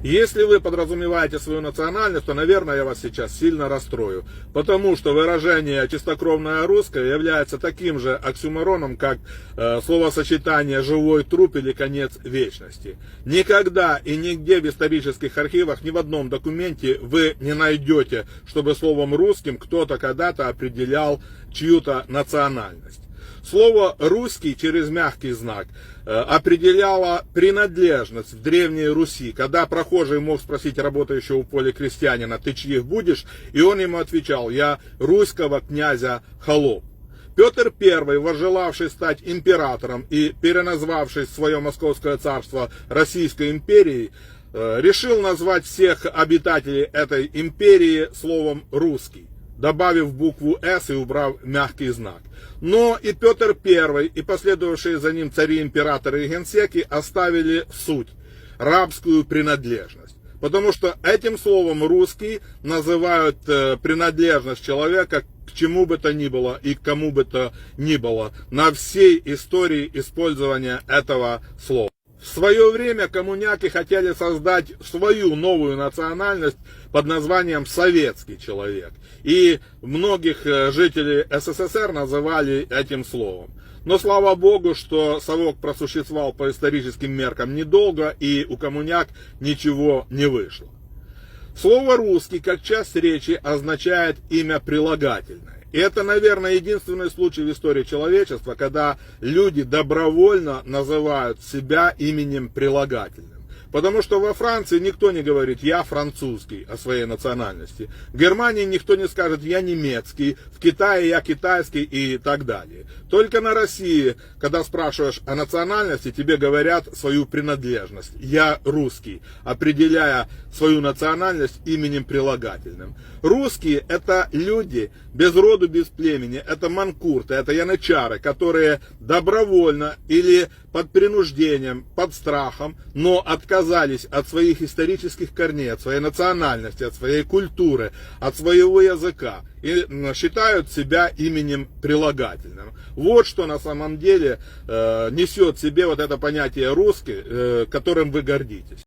Если вы подразумеваете свою национальность, то, наверное, я вас сейчас сильно расстрою. Потому что выражение «чистокровное русское» является таким же оксюмороном, как словосочетание «живой труп» или «конец вечности». Никогда и нигде в исторических архивах, ни в одном документе вы не найдете, чтобы словом «русским» кто-то когда-то определял чью-то национальность. Слово «русский» через мягкий знак определяло принадлежность в Древней Руси, когда прохожий мог спросить работающего в поле крестьянина: «Ты чьих будешь?» И он ему отвечал: «Я руського князя холоп». Петр I, возжелавший стать императором и переназвавший свое Московское царство Российской империей, решил назвать всех обитателей этой империи словом «русский», добавив букву «С» и убрав мягкий знак. Но и Петр I, и последовавшие за ним цари, императоры и генсеки оставили суть – рабскую принадлежность. Потому что этим словом «русский» называют принадлежность человека к чему бы то ни было и к кому бы то ни было на всей истории использования этого слова. В свое время коммуняки хотели создать свою новую национальность под названием «советский человек». И многих жителей СССР называли этим словом. Но слава богу, что совок просуществовал по историческим меркам недолго, и у коммуняк ничего не вышло. Слово «русский» как часть речи означает имя прилагательное. И это, наверное, единственный случай в истории человечества, когда люди добровольно называют себя именем прилагательным. Потому что во Франции никто не говорит «я французский» о своей национальности. В Германии никто не скажет «я немецкий», в Китае «я китайский» и так далее. Только на России, когда спрашиваешь о национальности, тебе говорят свою принадлежность «я русский», определяя свою национальность именем прилагательным. Русские – это люди без роду, без племени, это манкурты, это янычары, которые добровольно или под принуждением, под страхом, но отказались от своих исторических корней, от своей национальности, от своей культуры, от своего языка и считают себя именем прилагательным. Вот что на самом деле несет в себе вот это понятие «русский», которым вы гордитесь.